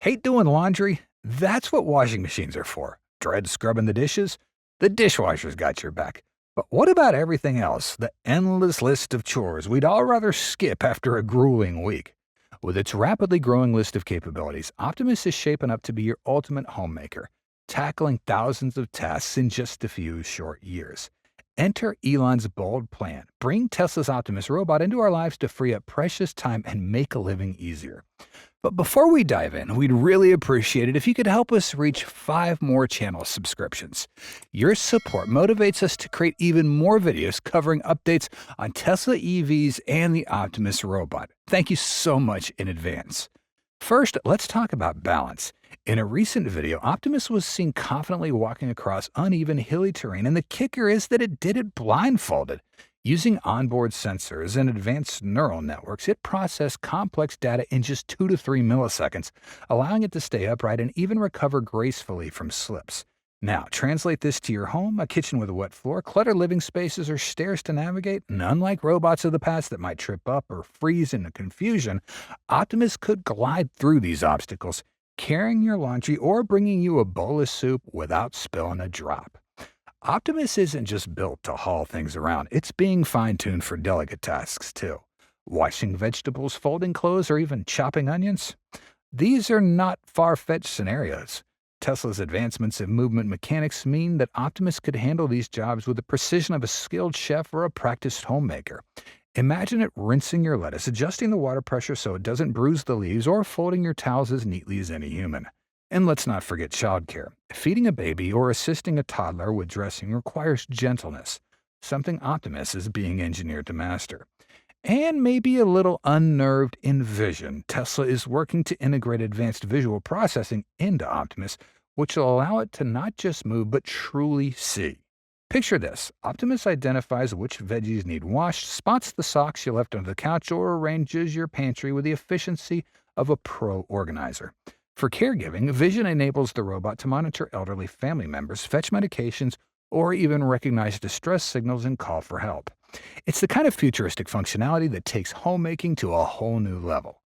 Hate doing laundry? That's what washing machines are for. Dread scrubbing the dishes? The dishwasher's got your back. But what about everything else? The endless list of chores we'd all rather skip after a grueling week. With its rapidly growing list of capabilities, Optimus is shaping up to be your ultimate homemaker, tackling thousands of tasks in just a few short years. Enter Elon's bold plan. Bring Tesla's Optimus robot into our lives to free up precious time and make a living easier. But before we dive in, we'd really appreciate it if you could help us reach 5 more channel subscriptions. Your support motivates us to create even more videos covering updates on Tesla EVs and the Optimus robot. Thank you so much in advance. First, let's talk about balance. In a recent video, Optimus was seen confidently walking across uneven, hilly terrain, and the kicker is that it did it blindfolded. Using onboard sensors and advanced neural networks, it processed complex data in just 2 to 3 milliseconds, allowing it to stay upright and even recover gracefully from slips. Now, translate this to your home, a kitchen with a wet floor, cluttered living spaces, or stairs to navigate, and unlike robots of the past that might trip up or freeze into confusion, Optimus could glide through these obstacles, carrying your laundry or bringing you a bowl of soup without spilling a drop. Optimus isn't just built to haul things around, it's being fine-tuned for delicate tasks too. Washing vegetables, folding clothes, or even chopping onions? These are not far-fetched scenarios. Tesla's advancements in movement mechanics mean that Optimus could handle these jobs with the precision of a skilled chef or a practiced homemaker. Imagine it rinsing your lettuce, adjusting the water pressure so it doesn't bruise the leaves, or folding your towels as neatly as any human. And let's not forget childcare. Feeding a baby or assisting a toddler with dressing requires gentleness, something Optimus is being engineered to master. And maybe a little unnerved in vision, Tesla is working to integrate advanced visual processing into Optimus, which will allow it to not just move but truly see. Picture this. Optimus identifies which veggies need washed, spots the socks you left under the couch, or arranges your pantry with the efficiency of a pro organizer. For caregiving, Vision enables the robot to monitor elderly family members, fetch medications, or even recognize distress signals and call for help. It's the kind of futuristic functionality that takes homemaking to a whole new level.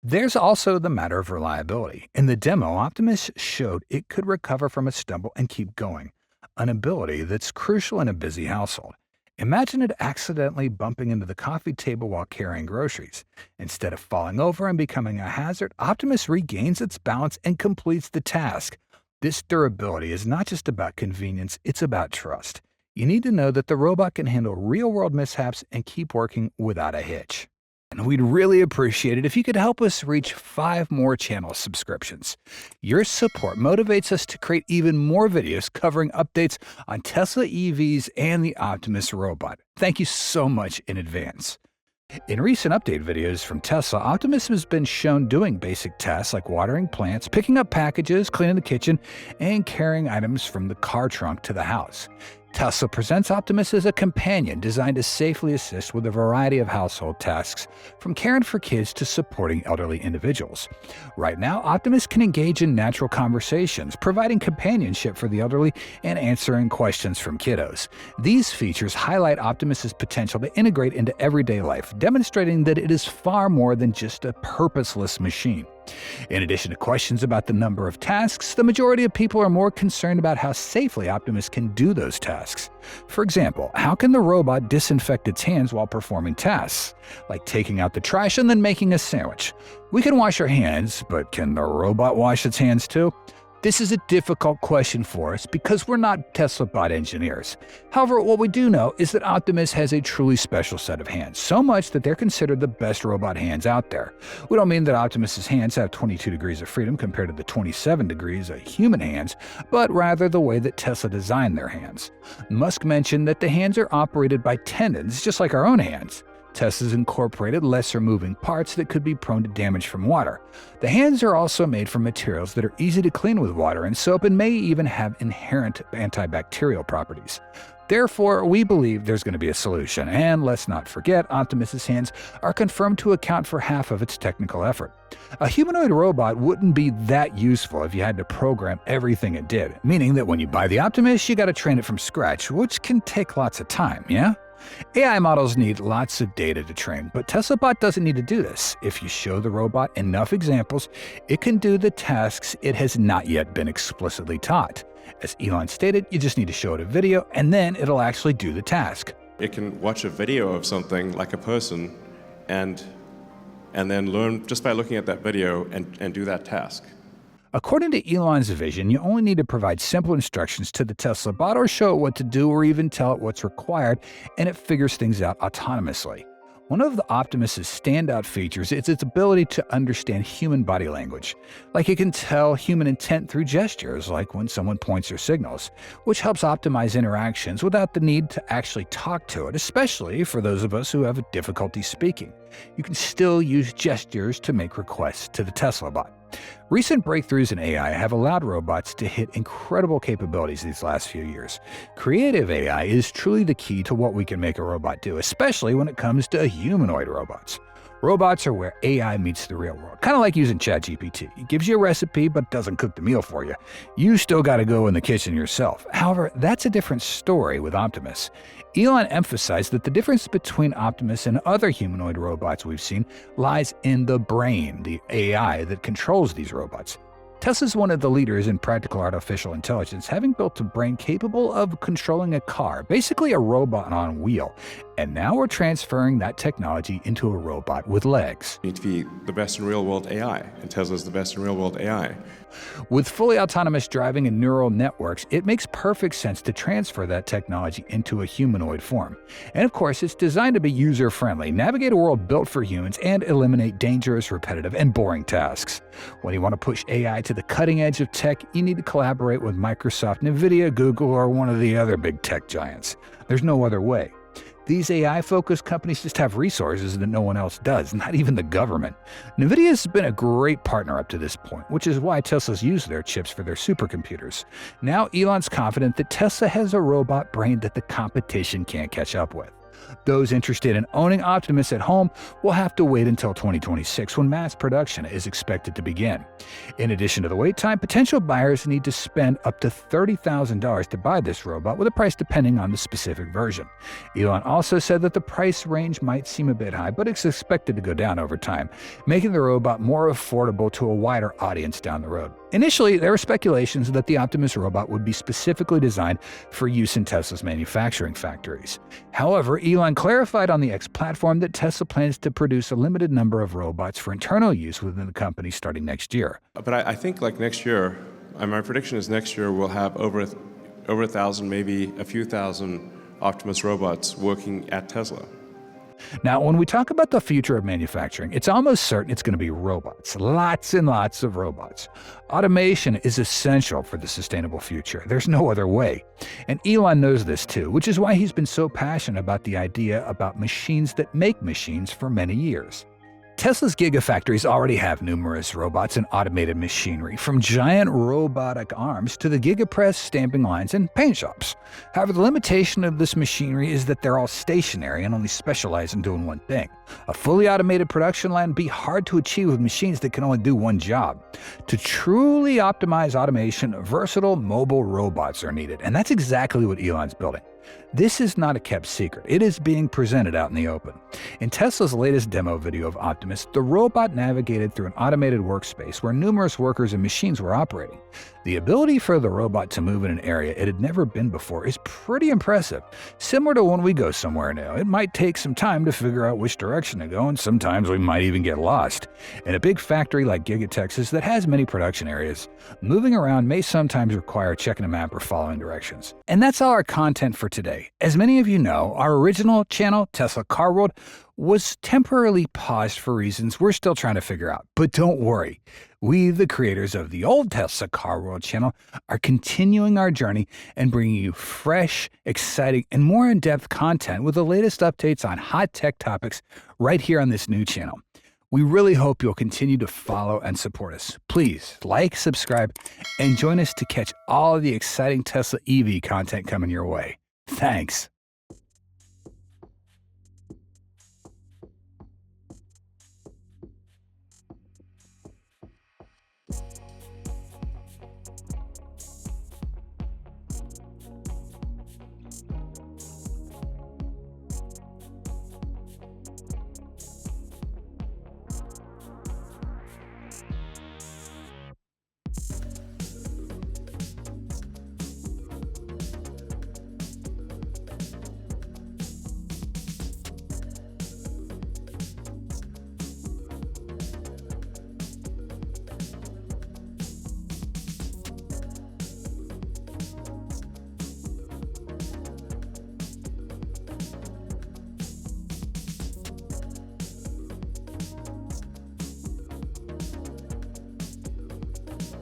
There's also the matter of reliability. In the demo, Optimus showed it could recover from a stumble and keep going, an ability that's crucial in a busy household. Imagine it accidentally bumping into the coffee table while carrying groceries. Instead of falling over and becoming a hazard, Optimus regains its balance and completes the task. This durability is not just about convenience, it's about trust. You need to know that the robot can handle real-world mishaps and keep working without a hitch. And we'd really appreciate it if you could help us reach 5 more channel subscriptions. Your support motivates us to create even more videos covering updates on Tesla EVs and the Optimus robot. Thank you so much in advance. In recent update videos from Tesla, Optimus has been shown doing basic tasks like watering plants, picking up packages, cleaning the kitchen, and carrying items from the car trunk to the house. Tesla presents Optimus as a companion designed to safely assist with a variety of household tasks, from caring for kids to supporting elderly individuals. Right now, Optimus can engage in natural conversations, providing companionship for the elderly and answering questions from kiddos. These features highlight Optimus's potential to integrate into everyday life, demonstrating that it is far more than just a purposeless machine. In addition to questions about the number of tasks, the majority of people are more concerned about how safely Optimus can do those tasks. For example, how can the robot disinfect its hands while performing tasks, like taking out the trash and then making a sandwich? We can wash our hands, but can the robot wash its hands too? This is a difficult question for us because we're not Tesla bot engineers. However, what we do know is that Optimus has a truly special set of hands, so much that they're considered the best robot hands out there. We don't mean that Optimus's hands have 22 degrees of freedom compared to the 27 degrees of human hands, but rather the way that Tesla designed their hands. Musk mentioned that the hands are operated by tendons, just like our own hands. Tesla's incorporated lesser moving parts that could be prone to damage from water. The hands are also made from materials that are easy to clean with water and soap and may even have inherent antibacterial properties. Therefore, we believe there's going to be a solution, and let's not forget, Optimus's hands are confirmed to account for half of its technical effort. A humanoid robot wouldn't be that useful if you had to program everything it did, meaning that when you buy the Optimus, you got to train it from scratch, which can take lots of time, yeah? AI models need lots of data to train, but Tesla Bot doesn't need to do this. If you show the robot enough examples, it can do the tasks it has not yet been explicitly taught. As Elon stated, you just need to show it a video, and then it'll actually do the task. It can watch a video of something like a person and then learn just by looking at that video and do that task. According to Elon's vision, you only need to provide simple instructions to the Tesla Bot or show it what to do or even tell it what's required, and it figures things out autonomously. One of the Optimus's standout features is its ability to understand human body language. Like it can tell human intent through gestures, like when someone points or signals, which helps optimize interactions without the need to actually talk to it, especially for those of us who have difficulty speaking. You can still use gestures to make requests to the Tesla Bot. Recent breakthroughs in AI have allowed robots to hit incredible capabilities these last few years. Creative AI is truly the key to what we can make a robot do, especially when it comes to humanoid robots. Robots are where AI meets the real world, kind of like using ChatGPT. It gives you a recipe but doesn't cook the meal for you. You still got to go in the kitchen yourself. However, that's a different story with Optimus. Elon emphasized that the difference between Optimus and other humanoid robots we've seen lies in the brain, the AI that controls these robots. Tesla's one of the leaders in practical artificial intelligence, having built a brain capable of controlling a car, basically a robot on a wheel. And now we're transferring that technology into a robot with legs. You need to be the best in real-world AI, and Tesla's the best in real-world AI. With fully autonomous driving and neural networks, it makes perfect sense to transfer that technology into a humanoid form. And of course, it's designed to be user-friendly, navigate a world built for humans, and eliminate dangerous, repetitive, and boring tasks. When you want to push AI to the cutting edge of tech, you need to collaborate with Microsoft, NVIDIA, Google, or one of the other big tech giants. There's no other way. These AI-focused companies just have resources that no one else does, not even the government. NVIDIA has been a great partner up to this point, which is why Tesla's used their chips for their supercomputers. Now Elon's confident that Tesla has a robot brain that the competition can't catch up with. Those interested in owning Optimus at home will have to wait until 2026 when mass production is expected to begin. In addition to the wait time, potential buyers need to spend up to $30,000 to buy this robot, with a price depending on the specific version. Elon also said that the price range might seem a bit high, but it's expected to go down over time, making the robot more affordable to a wider audience down the road. Initially, there were speculations that the Optimus robot would be specifically designed for use in Tesla's manufacturing factories. However, Elon clarified on the X platform that Tesla plans to produce a limited number of robots for internal use within the company starting next year. But I think like next year, my prediction is next year we'll have over 1,000, maybe a few thousand Optimus robots working at Tesla. Now, when we talk about the future of manufacturing, it's almost certain it's going to be robots. Lots and lots of robots. Automation is essential for the sustainable future. There's no other way. And Elon knows this too, which is why he's been so passionate about the idea about machines that make machines for many years. Tesla's gigafactories already have numerous robots and automated machinery, from giant robotic arms to the gigapress, stamping lines, and paint shops. However, the limitation of this machinery is that they're all stationary and only specialize in doing one thing. A fully automated production line would be hard to achieve with machines that can only do one job. To truly optimize automation, versatile mobile robots are needed, and that's exactly what Elon's building. This is not a kept secret. It is being presented out in the open. In Tesla's latest demo video of Optimus, the robot navigated through an automated workspace where numerous workers and machines were operating. The ability for the robot to move in an area it had never been before is pretty impressive. Similar to when we go somewhere new, it might take some time to figure out which direction to go, and sometimes we might even get lost. In a big factory like Giga Texas that has many production areas, moving around may sometimes require checking a map or following directions. And that's all our content for today. As many of you know, our original channel, Tesla Car World, was temporarily paused for reasons we're still trying to figure out. But don't worry. We, the creators of the old Tesla Car World channel, are continuing our journey and bringing you fresh, exciting, and more in-depth content with the latest updates on hot tech topics right here on this new channel. We really hope you'll continue to follow and support us. Please like, subscribe, and join us to catch all of the exciting Tesla EV content coming your way. Thanks.